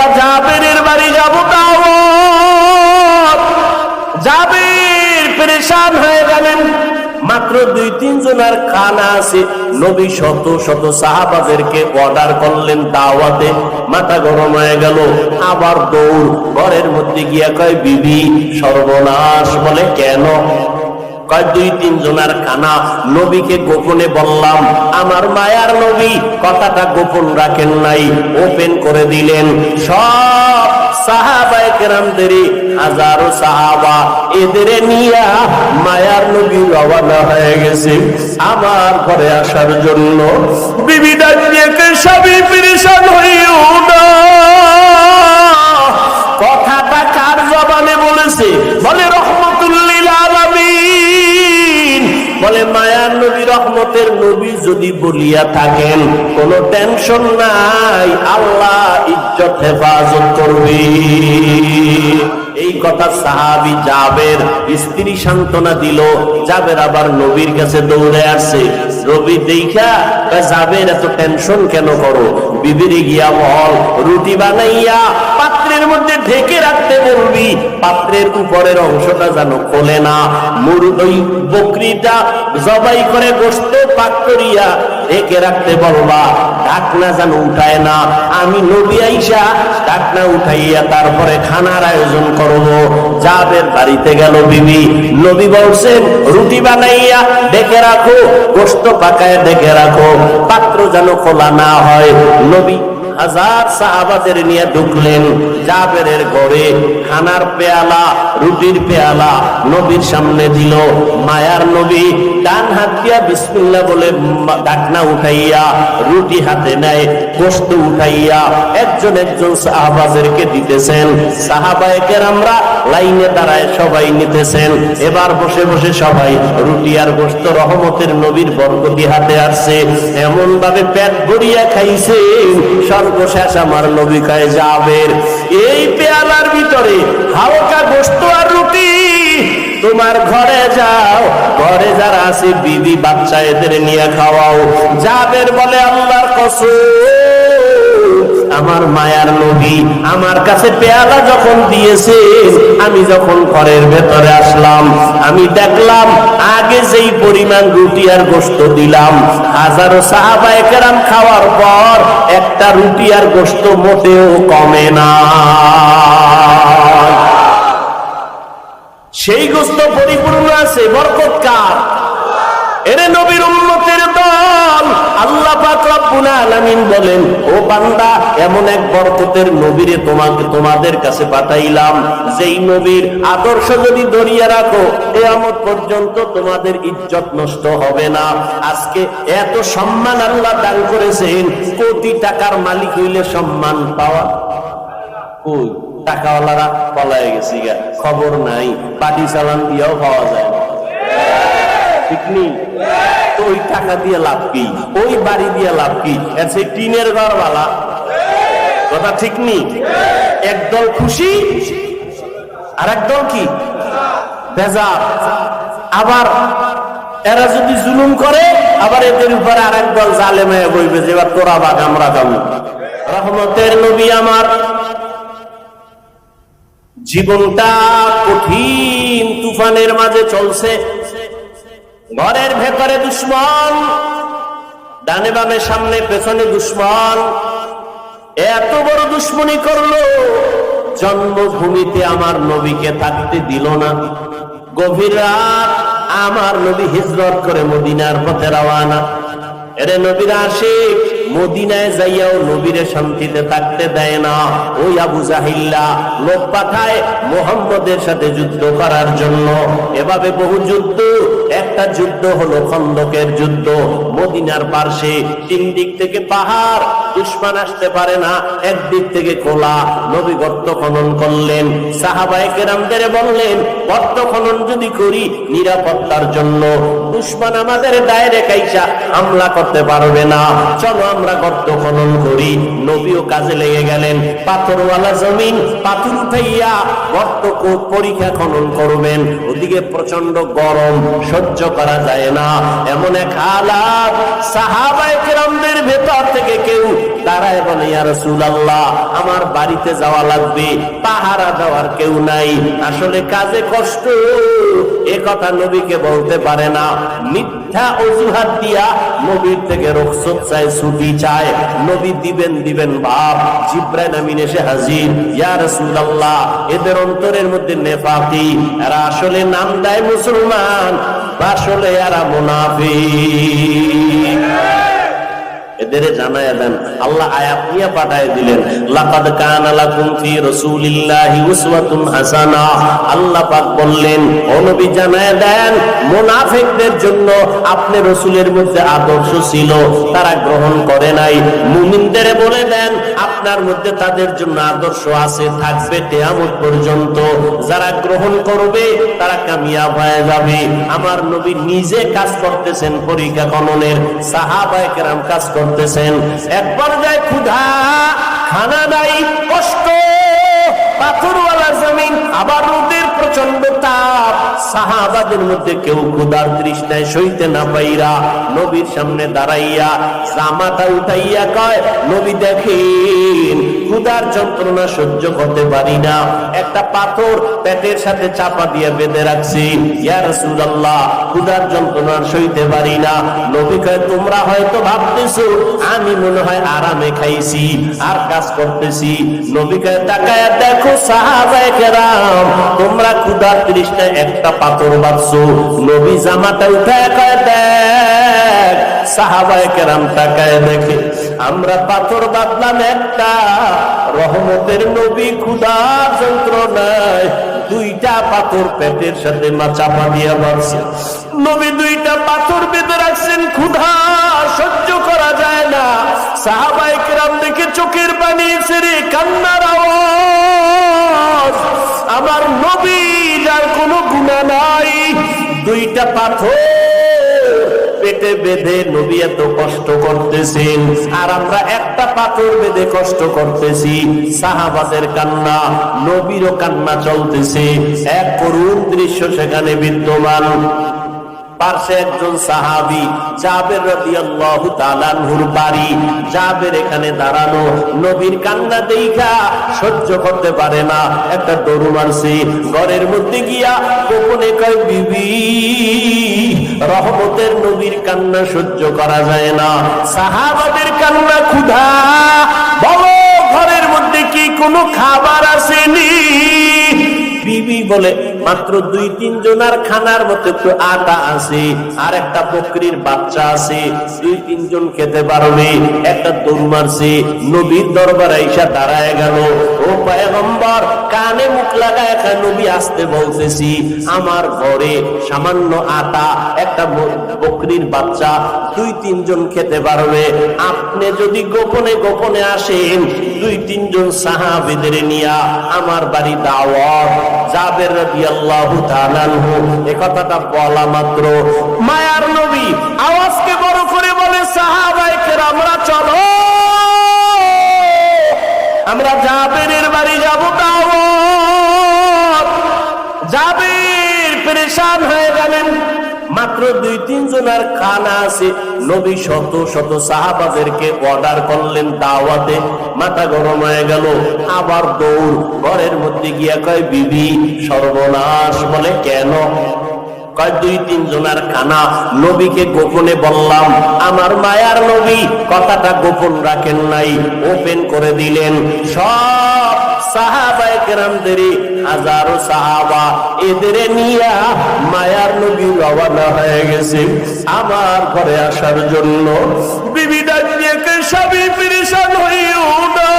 আমরা জাবেরের বাড়ি যাব। দাওয়াত। জাবের পেরেশান হয়ে গেলেন। মাত্র 2-3 জনের খানা আছে। নবী শত শত সাহাবাদেরকে অর্ডার করলেন দাওয়াতে। মাথা গরম হয়ে গেল। আবার দৌড় ঘরের মধ্যে গিয়া কয়, বিবি সর্বনাশ। বলে কেন? কয় 2-3 জনের খানা নবীকে গোপনে বললাম। আমার মায়ার নবী কথাটা গোপন রাখেন নাই, ওপেন করে দিলেন। সব সাহাবায়ে কেরামদের, হাজারো সাহাবা, এদের নিয়া মায়ার নবী রওনা হয়ে গেছে আমার ঘরে আসার জন্য। বিবি ডাক দিয়ে কয়, স্বামী পেরেশান হইও না। কথাটা কার জবানে বলেছে? বলে রহমাতুল লিল আলামিন। বলে মায়ার নবী, রহমতের নবী যদি বলিয়া থাকেন কোনো টেনশন নাই, আল্লাহ ইজ্জত হেফাজত করবে। এই কথা সাহাবী জাবের স্ত্রী সান্ত্বনা দিল। জাবের আবার নবীর কাছে দৌড়ে আসছে। নবী দেখা, জাবের এত টেনশন কেন করো? বিবিরে গিয়া বল, রুটি বানাইয়া পাত্রের মধ্যে ঢেকে রাখতে বলবি, পাত্রের উপরের অংশটা যেন খোলে না। ওই বকরিটা জবাই করে গোশত পাক করিয়া ঢেকে রাখতে বলবা, ঢাকনা যেন উঠায় না। আমি নবী আইসা ঢাকনা উঠাইয়া তারপরে খানার আয়োজন করব। জাবের বাড়িতে গেল বিবি। নবী বলছেন রুটি বানাইয়া ঢেকে রাখো, গোশত পাকায় ঢেকে রাখো, পাত্র যেন খোলা না হয়। নবী হাজার সাহাবাদের নিয়ে ঢুকলেন জাবেরের ঘরে। খানার পেয়ালা, রুটির পেয়ালা নবীর সামনে দিল। মায়ার নবী ডান হাত দিয়া বিসমিল্লাহ বলে ঢাকনা উঠাইয়া রুটি হাতে নেয়, গোশত উঠাইয়া একজন একজন সাহাবাদেরকে দিতেছেন। সাহাবায়ে কেরামরা লাইনে দাঁড়ায় সবাই নিতেছেন। এবার বসে বসে সবাই রুটি আর গোশত রহমতের নবীর বরকতি হাতে আসছে, এমন ভাবে পেট ভরিয়া খাইছে। সর্বশেষ আমার নবী কয়, জাবের এই পেয়ালার ভিতরে হালকা গোশত আর রুটি, তোমার ঘরে যাও, ঘরে যারা আছে বিবি বাচ্চা এদের নিয়ে খাওয়াও। জাবের বলে, আল্লাহর কসম, আমার মায়ার নবী আমার কাছে পেয়ালা যখন দিয়েছে, আমি যখন ঘরের ভেতরে আসলাম, আমি দেখলাম আগে যেই পরিমাণ রুটি আর গোশত দিলাম, হাজারো সাহাবায়ে কেরাম খাওয়ার পর একটা রুটি আর গোশত মোটেও কমে না। সেই গোশত পরিপূর্ণ আছে। বরকত কার? এরে নবীর উম্মতের দল। আল্লাহ পাক রব্বুল আলামিন বলেন, ও বান্দা, এমন এক বরকতের নবীরে তোমাদের কাছে পাঠাইলাম, যেই নবীর আদর্শ যদি ধরিয়া রাখো কিয়ামত পর্যন্ত তোমাদের ইজ্জত নষ্ট হবে না। আজকে এত সম্মান আল্লাহ দান করেছেন। কোটি টাকার মালিক হইলে সম্মান পাওয়া কই? টাকাওয়ালারা পলায় গেছে, খবর নাই। পাটি চালান দিয়েও পাওয়া যায় না, ঠিক নেই? তো ওই টাকা দিয়ে লাভ কি? ওই বাড়ি দিয়ে লাভ কি? এর সেই টিনের ঘরওয়ালা, কথা ঠিক নেই? একদল খুশি আর একদল কি বেজার। আবার এরা যদি জুলুম করে, আবার এদের উপরে আর একদল জালেম হয়ে বইবে যে এবার তোরা বাঘ আমরা যাবো। রহমতের নবী আমার জীবনটা কঠিন তুফানের মাঝে চলছে। ঘরের ভেতরে দুশ্মন, ডানে বামে সামনে পেছনে দুশ্মন। এত বড় দুশ্মনী করলো, জন্মভূমিতে আমার নবীকে থাকতে দিল না। গভীর রাত আমার নবী হিজরত করে মদিনার পথে রওনা। এরে নবীর আশিক মদিনায় যাইয়াও নবীরে শান্তিতে থাকতে দেয় না। ওই আবু জাহিল্লা লোক পাঠায় মুহাম্মদের সাথে যুদ্ধ করার জন্য। এভাবে বহু যুদ্ধ। একটা যুদ্ধ হলো খন্দকের যুদ্ধ। মদিনার পার্শ্বে 3 দিক থেকে পাহাড়, দুশমন আসতে পারে না। একদিক থেকে খোলা। নবী গর্ত খনন করলেন। সাহাবায়ে কেরামদের বললেন, গর্ত খনন যদি করি নিরাপত্তার জন্য, দুশমন আমাদের ডাইরেক্ট আইসা হামলা করতে পারবে না, চলো আমরা গর্ত খনন করি। নবীও কাজে লেগে গেলেন। পাথরওয়ালা জমিন, পাথর উঠাইয়া গর্ত পরীক্ষা খনন করবেন। ওদিকে প্রচন্ড গরম, সহ্য করা যায় না। এমন এক হালাত, সাহাবায়ে কেরামদের ভেতর থেকে কেউ দাঁড়ায় বলে, ইয়া রাসূলুল্লাহ, আমার বাড়িতে যাওয়া লাগবে, পাহারা দেওয়ার কেউ নাই, আসলে কাজে কষ্ট। এ কথা নবীকে বলতে পারে না, মিথ্যা অজুহাত দিয়া নবীর থেকে রুখসত চায়, ছুটি চায়। নবী দিবেন ভাব। জিবরাইল আমিন এসে হাজির। ইয়া রাসূলুল্লাহ, এদের অন্তরের মধ্যে নেফাকি, এরা আসলে নাম দেয় মুসলমান, আসলে এরা মুনাফিক। এদের জানায়া দেন। আল্লাহ আয়াত নিয়ে পাঠায় দিলেন, লাকাদ কানা লাকুম ফি রাসূলিল্লাহি উসওয়াতুন হাসানা। আল্লাহ পাক বললেন, ও নবী জানায়া দেন, মুনাফিকদের জন্য আপনি রাসূলের মধ্যে আদর্শ ছিল, তারা গ্রহণ করে নাই। মুমিনদের বলে দেন, আপনার মধ্যে তাদের জন্য আদর্শ আছে, থাকবে কিয়ামত পর্যন্ত। যারা গ্রহণ করবে তারা কামিয়াব হয়ে যাবে। আমার নবী নিজে কাজ করতেছেন পরীক্ষা খননের, সাহাবায়ে কেরাম কাজ করতেছেন। এক পর্যায়ে ক্ষুধা, খানা নাই, কষ্ট, পাথরওয়ালা জমিন, আবার রোদের প্রচন্ড তাপ। সাহাবাদের মধ্যে কেউ ক্ষুধার তৃষ্ণায় সইতে না পাইরা নবীর সামনে দাঁড়াইয়া জামাটা উঠাইয়া কয়, নবী দেখেন ক্ষুধার যন্ত্রণা সহ্য করতে পারি না, একটা পাথর পেটের সাথে চাপা দিয়ে বেঁধে রাখছি। ইয়া রাসূলুল্লাহ, ক্ষুধার যন্ত্রণা সইতে পারি না। নবী কয়, তোমরা হয়তো ভাবতেছো আমি মনে হয় আরামে খাইছি আর কাজ করতেছি। নবী কয়, তাকায়া দেখো সাহাবায়ে কেরাম, তোমরা ক্ষুধার তৃষ্ণায় একটা পাথর বাঁধছো। নবী জামাটা উঠায় কয়, দেখ। সাহাবায়ে কেরাম তাকায় দেখে, আমরা পাথর বাঁধলাম একটা, রহমতের নবী ক্ষুধার যন্ত্রণায় দুইটা পাথর পেটের সাথে চাপা দিয়ে বাঁধছে। নবী দুইটা পাথর বেঁধে রাখছেন, ক্ষুধা সহ্য করা যায় না। সাহাবায়ে কেরাম দেখে চোখের পানি ছেড়ে কান্নার আওয়াজ। আমার নবী যার কোনো গুনাহ নাই, দুইটা পাথর পেটে বেঁধে নবী এত কষ্ট করতেছেন, আর আমরা একটা পাথর বেঁধে কষ্ট করতেছি। সাহাবাদের কান্না, নবীরও কান্না চলতেছে। এক করুণ দৃশ্য সেখানে বিদ্যমান। পাশে একজন সাহাবী, জাবের রাদিয়াল্লাহু তাআলা আনহুর বাড়ি। জাবের এখানে দাঁড়ানো, নবীর কান্না দেখা সহ্য করতে পারে না, একটা দৌড় মারছে। ঘরের মধ্যে গিয়া গোপনে কয়, বিবি, রহমতের নবীর কান্না সহ্য করা যায় না, সাহাবাদের কান্না, ক্ষুধা, বলো ঘরের মধ্যে কি কোনো খাবার আসেনি? বিবি বলে, মাত্র 2-3 জনের খানার মতো একটু আটা আছে, আর একটা বকরির বাচ্চা আছে, 2-3 জন খেতে পারবে। একটা দৌড় মারছে, নবীর দরবারে আইসা দাঁড়ায় গেল। ও পয়গম্বর, কানে মুখ লাগায় নবী আসতে বলতেছি, আমার ঘরে সামান্য আটা, একটা বকরির বাচ্চা, 2-3 জন খেতে পারবে। আপনি যদি গোপনে গোপনে আসেন, 2-3 জন সাহাবীদের নিয়া আমার বাড়ি দাওয়াত। জাবের রাদিয়াল্লাহু তাআলা আনহু এই কথাটা বলা মাত্র মায়ার নবী আওয়াজকে বড় করে বলে, সাহাবায়ে কেরামরা চলো, আমরা জাবেরের বাড়ি যাব দাওয়াত। জাবের পেরেশান হয়ে গেলেন, মাত্র 2-3 জনের খানা আছে। নবী শত শত সাহাবাদেরকে অর্ডার করলেন দাওয়াতে। মাথা গরম হয়ে গেল, আবার দৌড়। ঘরের মধ্যে গিয়া কয়, বিবি সর্বনাশ। বলে, কেন? কয়, 2-3 জনের খানা, নবীকে গোপনে বললাম। আমার মায়ার নবী কথাটা গোপন রাখেন নাই, ওপেন করে দিলেন। সব সাহাবায়ে কেরামদের, হাজারো সাহাবা, এদের নিয়া মায়ার নবী রওনা হয়ে গেছে আমার ঘরে আসার জন্য। বিবি ডাক দিয়ে কয়, স্বামী পেরেশান হইও না।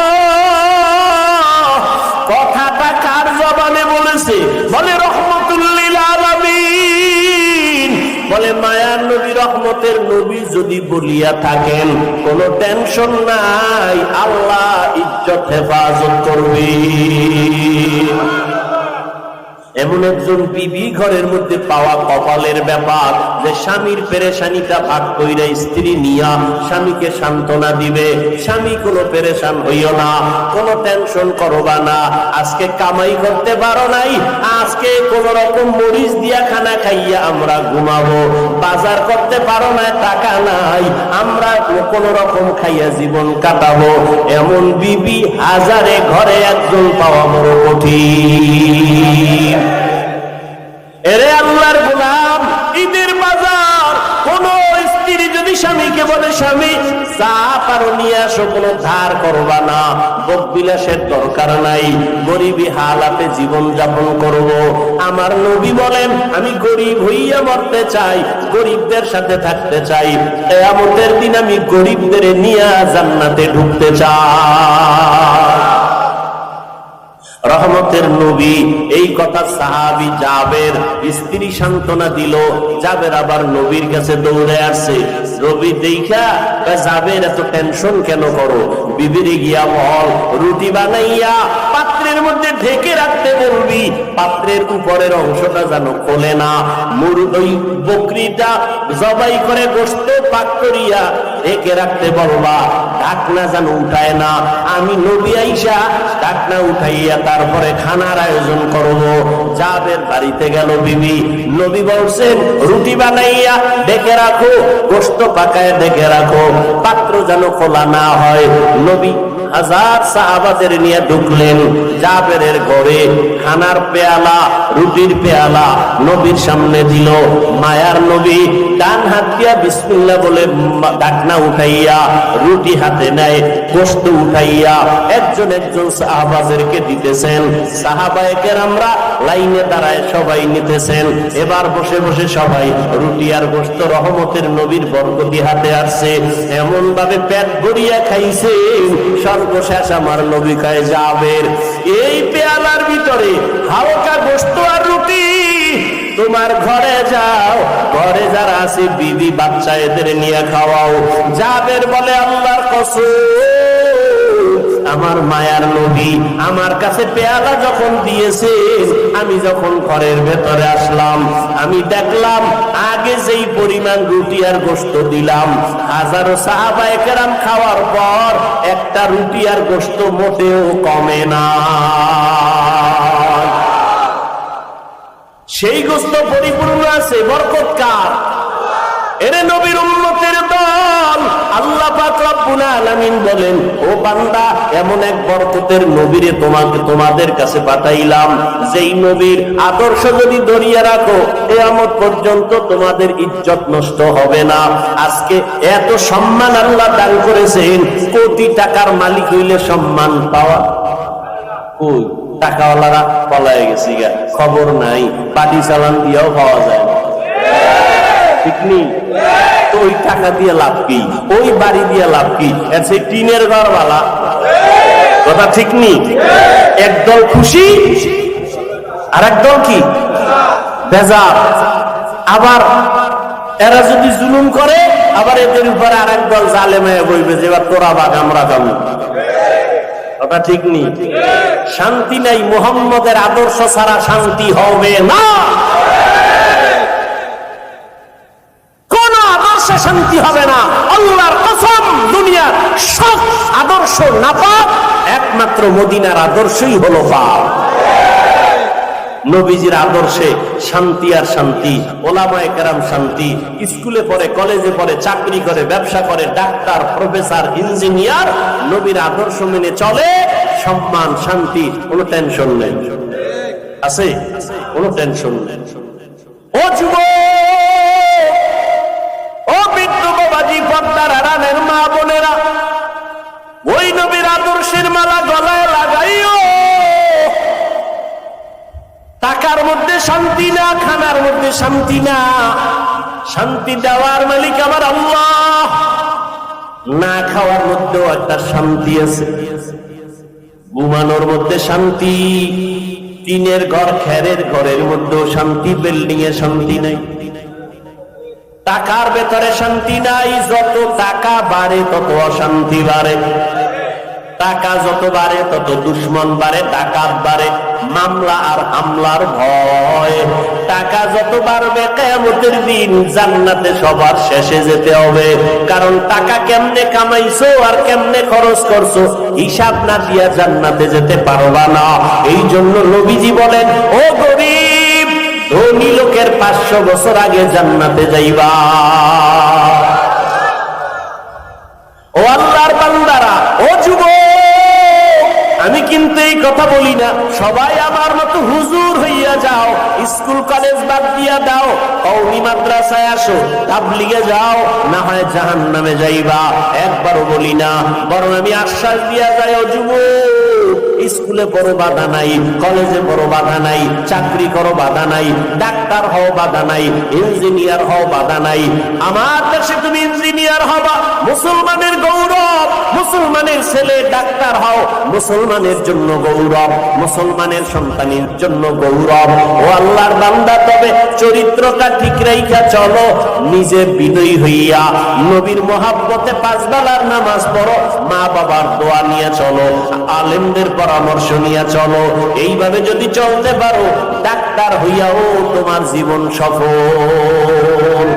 কথাটা কার জবানে বলেছে? বলে, রহমাতুল লিল আলামিন। বলে, মায়ার নবী, রহমতের নবী যদি বলিয়া থাকেন, কোনো টেনশন নাই, আল্লাহ ইজ্জত হেফাজত করবে। এমন একজন বিবি ঘরের মধ্যে পাওয়া কপালের ব্যাপার যে স্বামীর পেরেশানিটা ভাগ কইরা স্ত্রী নিয়া স্বামীকে সান্ত্বনা দিবে। স্বামী কোনো পেরেশান হইও না, কোনো টেনশন করবা না, আজকে কামাই করতে পারো নাই, আজকে কোন রকম মরিচ দিয়া খানা খাইয়া আমরা ঘুমাবো, বাজার করতে পারো না, টাকা নাই, আমরা কোন রকম খাইয়া জীবন কাটাবো। এমন বিবি হাজারে ঘরে একজন পাওয়া বড় কঠিন। এরে আল্লাহর গোলাম, ঈদের বাজার কোন স্ত্রী যদি স্বামীকে বলে স্বামী চা পারো নিয়ে আসো, কোনো ধার করবা না, ভোগ বিলাসের দরকার নাই, গরিবী হালাতে জীবন যাপন করব। আমার নবী বলেন আমি গরিব হইয়া মরতে চাই, গরিবদের সাথে থাকতে চাই, কিয়ামতের দিন আমি গরিবদের নিয়ে জান্নাতে ঢুকতে চাই। রহমতের নবী এই কথা সাহাবী জাবের স্ত্রী সান্ত্বনা দিল। জাবের আবার নবীর কাছে দৌড়ে আসছে। নবী দেখা জাবের এত টেনশন কেন করো? বিবিরে গিয়া বল রুটি বানাইয়া পাত্রের মধ্যে ঢেকে রাখতে বলবি, পাত্রের উপরের অংশটা যেন খোলে না। ওই বকরিটা জবাই করে গোশত পাক করিয়া ঢেকে রাখতে বলবা, ঢাকনা যেন উঠায় না। আমি নবী আইসা ঢাকনা উঠাইয়া তারপরে খানার আয়োজন করব। জাবের বাড়িতে গেল বিবি, নবী বলছেন রুটি বানাইয়া ডেকে রাখো, গোশত পাকায় ডেকে রাখো, পাত্র যেন খোলা না হয়। নবী হাজার সাহাবাদের নিয়ে ঢুকলেন জাবেরের ঘরে। খানার পেয়ালা, রুটির পেয়ালা নবীর সামনে দিল। মায়ার নবী ডান হাত দিয়া বিসমিল্লাহ বলে ঢাকনা উঠাইয়া রুটি হাতে নেয়, গোশত উঠাইয়া একজন একজন সাহাবাদেরকে দিতেছেন। সাহাবায়ে কেরামরা লাইনে দাঁড়ায় সবাই নিতেছেন। এবার বসে বসে সবাই রুটি আর গোশত রহমতের নবীর বরকতি হাতে আসছে, এমন ভাবে পেট ভরিয়া খাইছে। সর্বশেষ আমার নবী কয় জাবের এই পেয়ালার ভিতরে হালকা গোশত আর রুটি, তোমার ঘরে যাও, ঘরে যারা আছে বিবি বাচ্চা এদের নিয়ে খাওয়াও। জাবের বলে আল্লাহর কসম, আমার মায়ার নবী আমার কাছে পেয়ালা যখন দিয়েছে, আমি যখন ঘরের ভেতরে আসলাম, আমি দেখলাম আগে যেই পরিমাণ রুটি আর গোশত দিলাম, হাজারো সাহাবায়ে কেরাম খাওয়ার পর একটা রুটি আর গোশত মোটেও কমে না। সেই গোশত পরিপূর্ণ আছে, বরকত কার? এরে নবীর উম্মতের দল। আল্লাহ পাক রব্বুল আলামিন বলেন, ও বান্দা, এমন এক বরকতের নবীরে তোমাদের কাছে পাঠাইলাম, যেই নবীর আদর্শ যদি ধরিয়া রাখো কিয়ামত পর্যন্ত তোমাদের ইজ্জত নষ্ট হবে না। আজকে এত সম্মান আল্লাহ দান করেছেন, কোটি টাকার মালিক হইলে সম্মান পাওয়া কই? টাকাওয়ালারা পলায় গেছে, খবর নাই, পাটি চালান দিয়েও পাওয়া যায় না, ঠিক নেই? তো ওই টাকা দিয়ে লাভ কি? ওই বাড়ি দিয়ে লাভ কি? সেই টিনের ঘরওয়ালা, কথা ঠিক নেই? একদল খুশি আর একদল কি বেজার। আবার এরা যদি জুলুম করে, আবার এদের উপরে আর একদল জালেমায় বইবে যে এবার তোরা বাঘ আমরা যাবো, কথা ঠিক নেই? শান্তি নাই, মুহাম্মদের আদর্শ ছাড়া শান্তি হবে না। কোন আদর্শে শান্তি হবে না। আল্লাহর কসম, দুনিয়ার সব আদর্শ নাপাক, একমাত্র মদিনার আদর্শই হলো পাক। নবীজির আদর্শে শান্তি আর শান্তি, ওলামায়ে কেরাম শান্তি, স্কুলে পড়ে, কলেজে পড়ে, চাকরি করে, ব্যবসা করে, ডাক্তার, প্রফেসর, ইঞ্জিনিয়ার, নবীর আদর্শ মেনে চলে, সম্মান, শান্তি, কোনো টেনশন নেই। আছে? কোনো টেনশন নেই। ও যুবক, ও বৃদ্ধ বাবাজি, পর্দার আড়ালের মা বোনেরা, ওই নবীর আদর্শের মালা গলায় লাগাইও। টাকার মধ্যে শান্তি না, খানার মধ্যে শান্তি না, শান্তি দেওয়ার মালিক আমার আল্লাহ। না খাওয়ার মধ্যেও একটা শান্তি আছে, ঘুমানোর মধ্যে শান্তি, টিনের ঘর, খেরের ঘরের মধ্যেও শান্তি, বিল্ডিং এ শান্তি নাই। টাকার ভেতরে শান্তি নাই, যত টাকা বাড়ে তত অশান্তি বাড়ে। টাকা যত বাড়ে তত দুশ্মন বাড়ে, ডাকাত বাড়ে, মামলা আর হামলার ভয়। টাকা যত বাড়বে কিয়ামতের দিন জান্নাতে সবার শেষে যেতে হবে। কারণ টাকা কেমনে কামাইছো আর কেমনে খরচ করছো হিসাব না দিয়া জান্নাতে যেতে পারবা না। এই জন্য নবীজি বলেন, ও গরিব, ধনী লোকের 500 বছর আগে জান্নাতে যাইবা। ও আল্লাহর বান্দারা, ও যুবক, আমি কিন্তু এই কথা বলি না সবাই আমার মতো হুজুর হইয়া যাও, স্কুল কলেজ বাদ দিয়া দাও, কওমি মাদ্রাসায় আসো, তাবলীগে যাও, না হয় জাহান্নামে যাইবা। একবারও বলি না, বরং আমি আশ্বাস দিয়া যাই, ও যুবক, স্কুলে পড়ো বাধা নাই, কলেজে পড়ো বাধা নাই, চাকরি করো বাধা নাই, ডাক্তার হও বাধা নাই, ইঞ্জিনিয়ার হও বাধা নাই। আমার দেশে তুমি ইঞ্জিনিয়ার হবা, মুসলমানের গৌরব। মুসলমানের ছেলে ডাক্তার হও, মুসলমানের জন্য গৌরব, মুসলমানের সন্তানের জন্য গৌরব। ও আল্লাহর বান্দা, তবে চরিত্রটা ঠিক রাইখা চলো, নিজে বিনয়ী হইয়া নবীর মহাব্বতে 5 বেলার নামাজ পড়ো, মা বাবার দোয়া নিয়ে চলো, আলেমদের পরামর্শ নিয়ে চলো। এইভাবে যদি চলতে পারো, ডাক্তার হইয়াও তোমার জীবন সফল।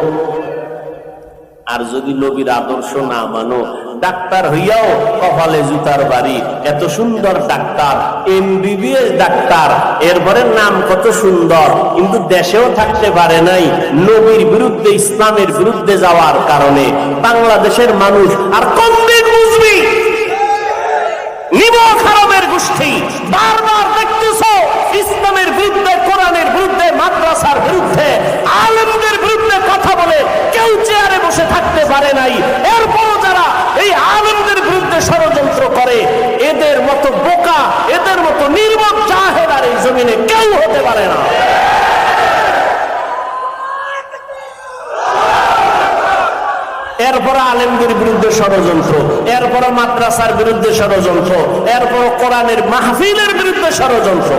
আর যদি নবীর আদর্শ না মানো, ডাক্তার হইয়াও কপালে জুতার বাড়ি। এত সুন্দর ডাক্তার, MBBS ডাক্তার, এরপরে নাম কত সুন্দর, কিন্তু দেশেও থাকতে পারে নাই নবীর বিরুদ্ধে, ইসলামের বিরুদ্ধে যাওয়ার কারণে। বাংলাদেশের মানুষ আর কোন দিন বুঝবি? নিমক হারামের গোষ্ঠী বারবার দেখতেছো ইসলামের বিরুদ্ধে, কোরআনের বিরুদ্ধে, মাদ্রাসার বিরুদ্ধে, আলেমদের বিরুদ্ধে কথা বলে কেউ চেয়ারে বসে থাকতে পারে নাই। এরপরও যারা এই আলেমদের বিরুদ্ধে ষড়যন্ত্র করে, এদের মতো বোকা, এদের মতো নির্মম জাহেল আর এই জমিনে কেউ হতে পারে না। এরপর আলেমদের বিরুদ্ধে ষড়যন্ত্র, এরপর মাদ্রাসার বিরুদ্ধে ষড়যন্ত্র, এরপর কোরআনের মাহফিলের বিরুদ্ধে ষড়যন্ত্র।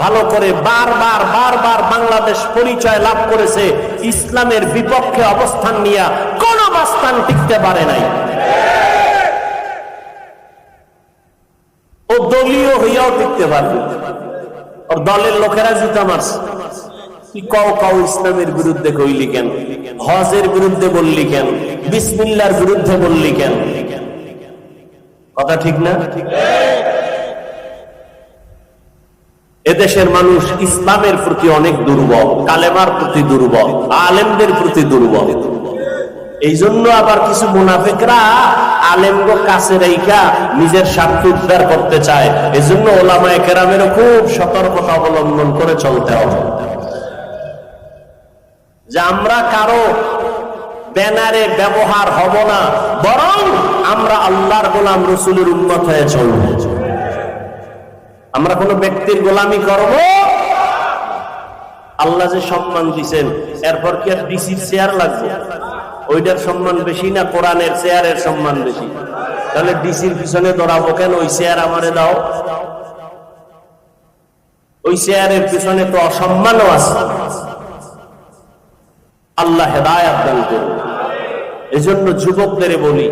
ভালো করে বারবার বারবার বাংলাদেশ পরিচয় লাভ করেছে ইসলামের বিপক্ষে অবস্থান নিয়ে, কোন অবস্থান টিকতে পারে নাই। ও দলীয় হইয়াও টিকতে পারবে, ওর দলের লোকেরা জুতা মারছে। কও ইসলামের বিরুদ্ধে কইলি কেন? হজের বিরুদ্ধে বললি কেন? বিসমিল্লাহর বিরুদ্ধে বললি কেন? কথা ঠিক না? এদেশের মানুষ ইসলামের প্রতি অনেক দুর্বল, কালেমার প্রতি দুর্বল, আলেমদের প্রতি দুর্বল। এই জন্য আবার কিছু মুনাফিকরা আলেমগো কাছে রাইখা নিজের স্বার্থ উদ্ধার করতে চায়। এই জন্য ওলামায়ে কেরামেরও খুব সতর্কতা অবলম্বন করে চলতে হবে যে আমরা কারো ব্যানারে ব্যবহার হব না, বরং আমরা আল্লাহর গোলাম, রাসূলের উম্মত হয়ে চলব। আমরা কোন ব্যক্তির গোলামি করব? আল্লাহ যে সম্মান দিয়েছেন, এরপর কি আর ডিসির চেয়ার লাগবে? ওইটার সম্মান বেশি না কোরআনের চেয়ারের সম্মান বেশি? তাহলে ডিসির পিছনে দৌড়াবো কেন? ওই চেয়ার আমারে দাও। ওই চেয়ারের পিছনে তো অসম্মানও আছে। আল্লাহ হেদায়েত দান করুন। এজন্য যুবকদের বলি,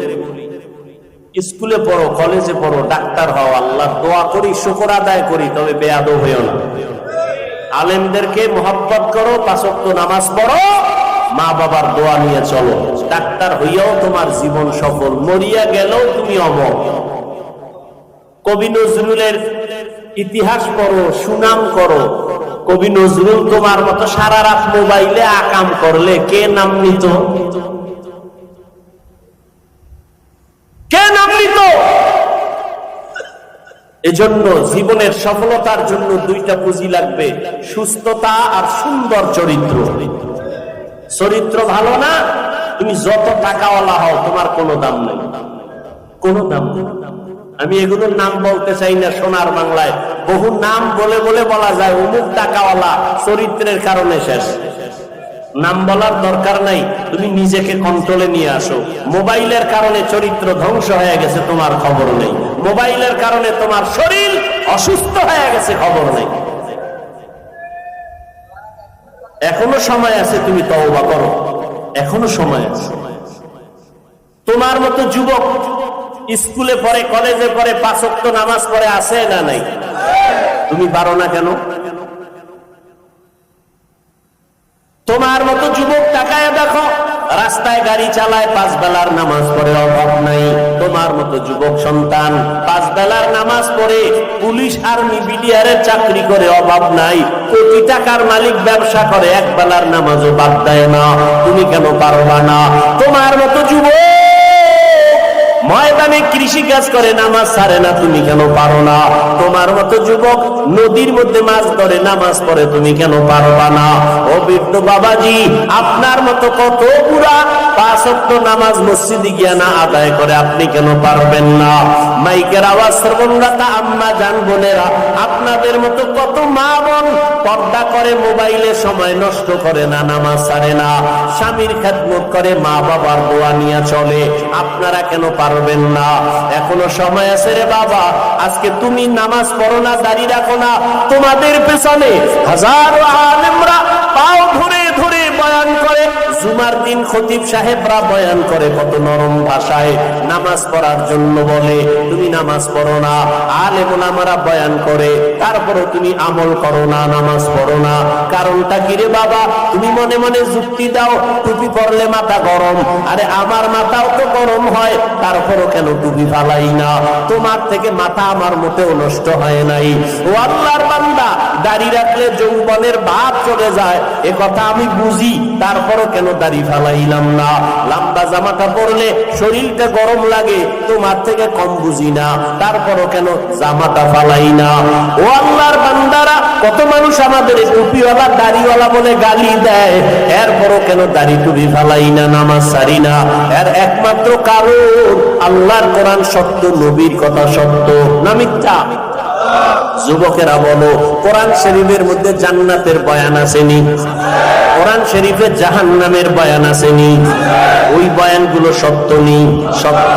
স্কুলে পড়ো, কলেজে পড়ো, ডাক্তার হও, আল্লাহর দোয়া করি, শুকর আদায় করি, তবে বেয়াদব হইও না। আলেমদেরকে মোহাব্বত করো, 5 ওয়াক্ত নামাজ পড়ো, মা বাবার দোয়া নিয়ে চলো। ডাক্তার হইয়াও তোমার জীবন সফল, মরিয়া গেলেও তুমি অমর। কবি নজরুলের ইতিহাস পড়ো, সুনাম করো। কবি নজরুল তোমার মতো সারা রাত মোবাইলে আকাম করলে কে নাম নিত? কে নাম নিত? এজন্য জীবনের সফলতার জন্য 2টা পুঁজি লাগবে, সুস্থতা আর সুন্দর চরিত্র। চরিত্র ভালো না, তুমি যত টাকাওয়ালা হও তোমার কোনো দাম নেই, কোনো দাম নেই। আমি এগুলোর নাম বলতে চাই না। সোনার বাংলায় বহু নাম বলে বলে বলা যায় অমুক টাকাওয়ালা, চরিত্রের কারণে শেষ। নাম বলার দরকার নাই, তুমি নিজেকে কন্ট্রোলে নিয়ে আসো। মোবাইলের কারণে চরিত্র ধ্বংস হয়ে গেছে, তোমার খবর নেই। মোবাইলের কারণে তোমার শরীর অসুস্থ হয়ে গেছে, খবর নেই। এখনো সময় আছে, তুমি তওবা করো, এখনো সময় আছে। তোমার মতো যুবক স্কুলে পড়ে, কলেজে পড়ে, 5 ওয়াক্ত নামাজ পড়ে, আছে না নাই? তুমি পারো না কেন? তোমার মতো যুবক তাকায় দেখো, রাস্তায় গাড়ি চালায়, 5 বেলার নামাজ পড়ে, অভাব নাই। তোমার মতো যুবক সন্তান 5 বেলার নামাজ পড়ে, পুলিশ, আর্মি, বিডিআরের চাকরি করে, অভাব নাই। কোটি টাকার মালিক, ব্যবসা করে, 1 বেলার নামাজও বাদ দেয় না। তুমি কেন পারবা না? তোমার মতো যুবক ময়দানে কৃষি কাজ করে, নামাজ ছাড়ে না, তুমি কেন পারো না? তোমার মতো যুবক নদীর মধ্যে মাছ ধরে, নামাজ পড়ে, তুমি কেন পারবা না? ও বৃদ্ধ বাবাজি, আপনার মতো কত বুড়া 5 ওয়াক্ত নামাজ মসজিদে গিয়া না আদায় করে, আপনি কেন পারবেন না? মাইকের আওয়াজ শ্রবণরতা আম্মা জান বোনেরা, আপনাদের মতো কত মা বোন পর্দা করে, মোবাইলে সময় নষ্ট করে না, নামাজ ছাড়ে না, স্বামীর খেদমত করে, মা বাবার দোয়া নিয়ে চলে, আপনারা কেন পারবেন না? এখনো সময় আছে রে বাবা। আজকে তুমি নামাজ পড়ো না, দাড়ি রাখো না, তোমাদের পেছনে হাজারো আলেমরা পাও ধরে ধরে বয়ান করে। জুমার দিন খতিব সাহেবরা বয়ান করে কত নরম ভাষায়, নামাজ পড়ার জন্য বলে, তুমি নামাজ পড়ো না। আলেম ওলামারা বয়ান করে, তারপরও তুমি আমল করো না, নামাজ পড়ো না। কারণটা কি রে বাবা? তুমি মনে মনে যুক্তি দাও, টুপি পরলে মাথা গরম। আরে আমার মাথাও তো গরম হয়, তারপরও কেন টুপি ফালাই না? তোমার থেকে মাথা আমার মোটেও নষ্ট হয় নাই। ও আল্লাহর বান্দা, দাড়ি রাখলে যৌবনের ভাব চলে যায়, এ কথা আমি বুঝি, তারপরও কেন দাড়ি ফালাইলাম না? লম্বা জামাটা পরলে শরীরটা গরম লাগে, তোমার থেকে কম বুঝি না, তারপরও কেন জামাটা ফালাই না? ও আল্লাহর বান্দারা, কত মানুষ আমাদের টুপিওয়ালা দাড়িওয়ালা বলে গালি দেয়, এরপরও কেন দাড়ি টুপি ফালাই না, নামাজ ছাড়ি না? এর একমাত্র কারণ আল্লাহর কোরআন সত্য, নবীর কথা সত্য না মিথ্যা? যুবকেরা বলো, কোরআন শরীফের মধ্যে জান্নাতের বয়ান আসেনি? কোরআন শরীফে জাহান্নামের বয়ান আসেনি? ওই বয়ানগুলো সত্য নেই? সত্য।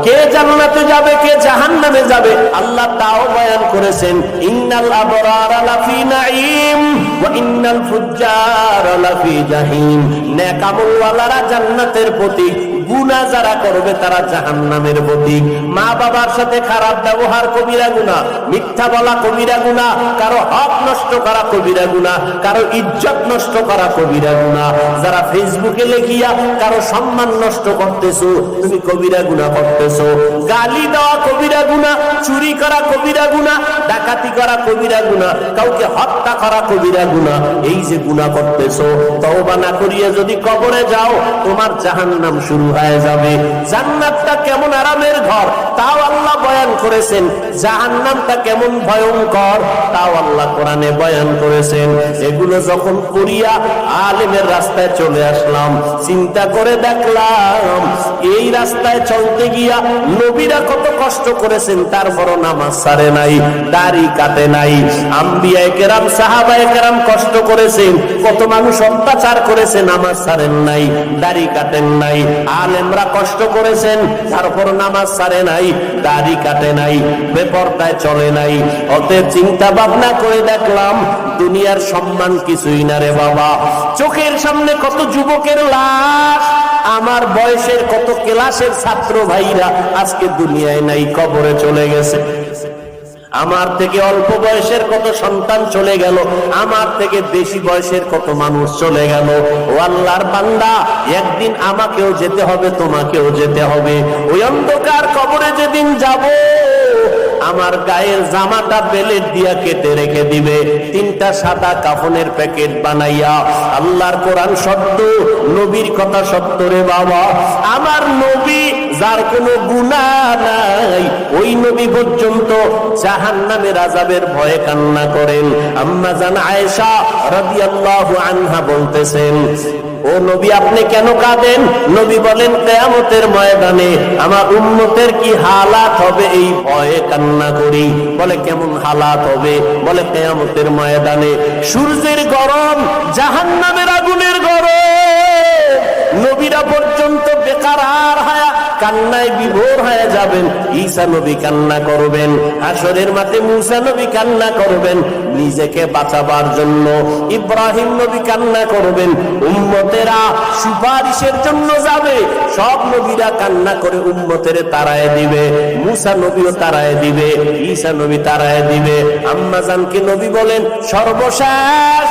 কে জান্নাতে যাবে, কে জাহান্নামে যাবে, আল্লাহ তাও বয়ান করেছেন। ইন্নাল আবরারা লাফি নাঈম ওয়া ইন্নাল ফুজ্জারা লাফি জাহিম। নেক আমলওয়ালারা জান্নাতের প্রতীক, গুনাহ যারা করবে তারা জাহান্নামের প্রতীক। মা বাবার সাথে খারাপ ব্যবহার কবিরা গুনাহ, মিথ্যা বলা কবিরা গুনাহ, কারো হক নষ্ট করা কবিরা গুনাহ, কারো ইজ্জত নষ্ট করা কবিরা গুনাহ। যারা ফেসবুকে লেখিয়া কারো সম্মান নষ্ট করতেছো, তুমি কবিরা গুনাহ করতেছো। গালি দেওয়া কবিরা গুনাহ, চুরি করা কবিরা গুনাহ, ডাকাতি করা কবিরা গুনাহ, কাউকে হত্যা করা কবিরা গুনাহ। এই যে গুনাহ করতেছো, তওবা না করিয়া যদি কবরে যাও, তোমার জাহান্নাম শুরু হয়ে যাবে। জান্নাতটা কেমন আরামের ঘর, তাও আল্লাহ বয়ান করেছেন। জাহান্নামটা কেমন ভয়ঙ্কর, তাও আল্লাহ কোরআনে বয়ান করেছেন। এগুলো যখন পড়িয়া আলেমের রাস্তায় চলে আসলাম, চিন্তা করে দেখলাম এই রাস্তায় চলতে গিয়া নবীরা কত কষ্ট করেছেন, তারপরও নামাজ ছাড়ে নাই, দাড়ি কাটে নাই। আম্বিয়ায়ে কেরাম, সাহাবায়ে কেরাম কষ্ট করেছেন, কত মানুষ অত্যাচার করেছে, নামাজ ছাড়েন নাই, দাড়ি কাটেন নাই। আলেমরা কষ্ট করেছেন, তারপর নামাজ ছাড়ে নাই, দাড়ি কাটে নাই, বেপরদায় চলে নাই। অতএব চিন্তা ভাবনা করে দেখলাম দুনিয়ার সম্মান কিছুই না রে বাবা। চোখের সামনে কত যুবকের লাশ, আমার বয়সের কত ক্লাসের ছাত্র ভাইরা আজকে দুনিয়ায় নাই, কবরে চলে গেছে। আমার থেকে অল্প বয়সের কত সন্তান চলে গেল, আমার থেকে বেশি বয়সের কত মানুষ চলে গেল। ও আল্লাহর বান্দা, একদিন আমাকেও যেতে হবে, তোমাকেও যেতে হবে। ওই অন্ধকার কবরে যেদিন যাব, আমার গায়ের জামাটা বেলেট দিয়া কেটে রেখে দিবে, 3টা সাদা কাফনের প্যাকেট বানাইয়া। আল্লাহর কোরআন সত্য, নবীর কথা সত্য রে বাবা। আমার নবী, যার কোনো গুনাহ নাই, ওই নবী পর্যন্ত জাহান্নামের আযাবের ভয়ে কান্না করেন। আম্মা জান আয়েশা রাদিয়াল্লাহু আনহা বলতেছেন, ও নবী আপনি কেন কাঁদেন? নবী বলেন, কিয়ামতের ময়দানে আমার উম্মতের কি হালাত হবে, এই ভয়ে কান্না করি। বলে কেমন হালাত হবে? বলে কিয়ামতের ময়দানে সূর্যের গরম, জাহান্নামের আগুনের গরম, নবীরা পর্যন্ত বেকার আর হায়া কান্নায় বিভোর হয়ে যাবেন, ঈসা নবী কান্না করবেন, হাসরের মাঠে মুসা নবী কান্না করবেন নিজেকে বাঁচাবার জন্য, ইব্রাহিম নবী কান্না করবেন, উম্মতেরা সুপারিশের জন্য যাবে, সব নবীরা কান্না করে উম্মতের তাড়ায় দিবে, মুসা নবীও তাড়ায় দিবে, ঈসা নবী তাড়ায় দিবে। আম্মা জানকে নবী বলেন সর্বশেষ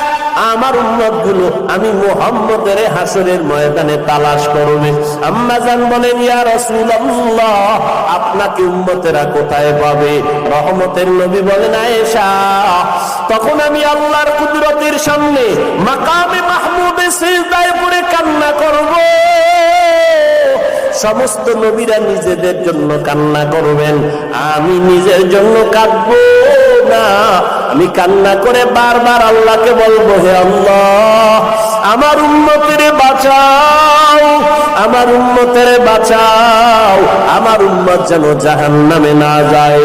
আমার উম্মত গুলো আমি মুহাম্মদের হাসরের ময়দানে তালাশ করবে। আম্মা জান বলেন ইয়া রাসূলুল্লাহ আপনাকে উম্মতেরা কোথায় পাবে? রহমতের নবী বলেন আয়েশা তখন আমি আল্লাহর কুদরতের সামনে মাকামে মাহমুদে সিজদায় পড়ে কান্না করব। সমস্ত নবীরা নিজেদের জন্য কান্না করবেন, আমি নিজের জন্য কাঁদবো না। আমি কান্না করে বারবার আল্লাহকে বলবো হে আল্লাহ আমার উম্মতের বাঁচাও, আমার উম্মতের বাঁচাও, আমার উম্মত যেন জাহান্নামে না যায়,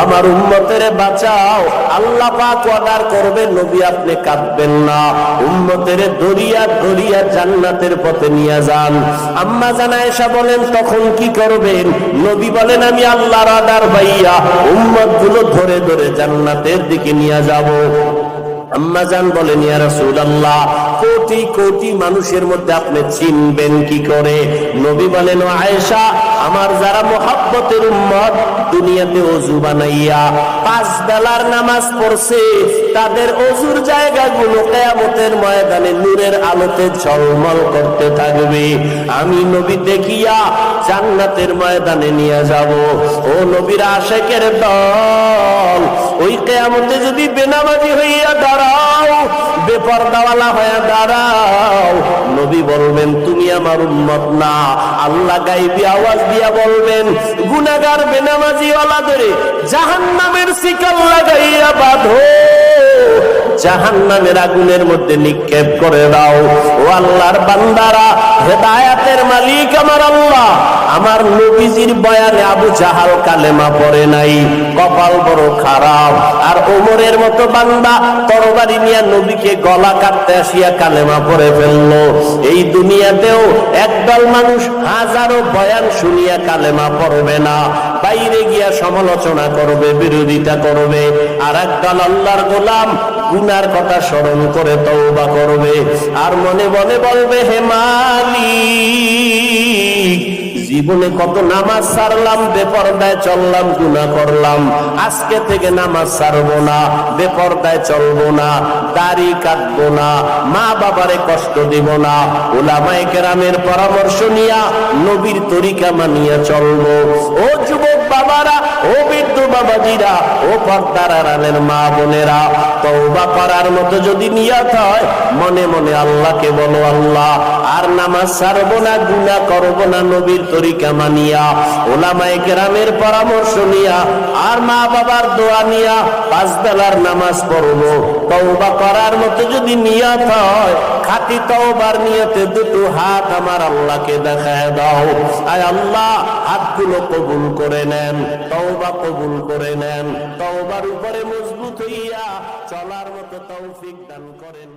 আমার উম্মতের বাঁচাও। আল্লাহ পাক অর্ডার করবে নবী আপনি কাঁদবেন না, উম্মতের দরিয়া দরিয়া জান্নাতের পথে নিয়ে যান। আম্মা জান আয়েশা বলেন তখন কি করবেন? নবী বলেন আমি আল্লাহর অর্ডার পাইয়া উম্মত গুলো ধরে ধরে জান্নাতের দিকে নিয়ে যাব। আম্মা জান বলেন ইয়া রাসূলুল্লাহ কোটি কোটি মানুষের মধ্যে আপনি চিনবেন কি করে? নবী বলেন ও আয়েশা আমার যারা মুহাব্বতের উম্মত দুনিয়াতে ওযু বানাইয়া 5 বেলার নামাজ পড়ছে তাদের ওযুর জায়গাগুলো কিয়ামতের ময়দানে নূরের আলোতে ঝলমল করতে থাকবে। আমি নবী দেখিয়া জান্নাতের ময়দানে নিয়ে যাব। ও নবীর আশিকের দল ওই কিয়ামতে যদি বেনামাজি হইয়া দাঁড়াও, বেপরদাওয়ালা হয়ে দাঁড়াও, নবী বলবেন তুমি আমার উম্মত না। আল্লাহ গায়বী আওয়াজ দিয়া বলবেন গুনাহগার বেনামাজি ওয়ালাদের জাহান্নামের শিকল লাগাইয়া বাঁধো, জাহান্নামের আগুনের মধ্যে নিক্ষেপ করে দাও। ও আল্লাহর বান্দারা হেদায়েতের মালিক আমার আল্লাহ আমার নবীজির বয়ানে আবু জাহাল কালেমা পড়ে নাই, কপাল বড় খারাপ। আর ওমরের মতো বান্দা তরবারি নিয়ে নবীকে গলা কাটতে আসিয়া কালেমা পড়ে ফেললো। এই দুনিয়াতেও একদল মানুষ হাজারো বয়ান শুনিয়া কালেমা পড়বে না, বাইরে গিয়া সমালোচনা করবে, বিরোধিতা করবে। আর একদল আল্লাহর গোলাম গুনার কথা স্মরণ করে তওবা করবে আর মনে মনে বলবে হে মালিক জীবনে কত নামাজ ছাড়লাম, বেপরদায় চললাম, গুনাহ করলাম, আজকে থেকে নামাজ ছাড়বো না, বেপরদায় চলবো না, দাড়ি কাটবো না, মা বাবারে কষ্ট দিব না, উলামায়ে কেরামের পরামর্শ নিয়া নবীর তরিকা মানিয়া চলবো। ও যুবক বাবারা, ও বৃদ্ধ বাবাজিরা, ও পর্দার আড়ালের মা বোনেরা, তওবা করার মতো যদি নিয়ত হয় মনে মনে আল্লাহকে বলো আল্লাহ আর নামাজ ছাড়বো না, গুনাহ করবো না, নবীর তরিকা মানিয়া উলামায়ে কেরামের পরামর্শ নিয়া আর মা বাবার দোয়া নিয়া 5 বেলার নামাজ পড়বো। তওবা করার মতো যদি নিয়ত হয় খাঁটি তওবার নিয়তে দুটো হাত আমার আল্লাহকে দেখায় দাও। আয় আল্লাহ হাতগুলো কবুল করে নেন, তওবা কবুল করে নেন, তওবার উপরে মজবুত হইয়া চলার মতো তৌফিক দান করেন।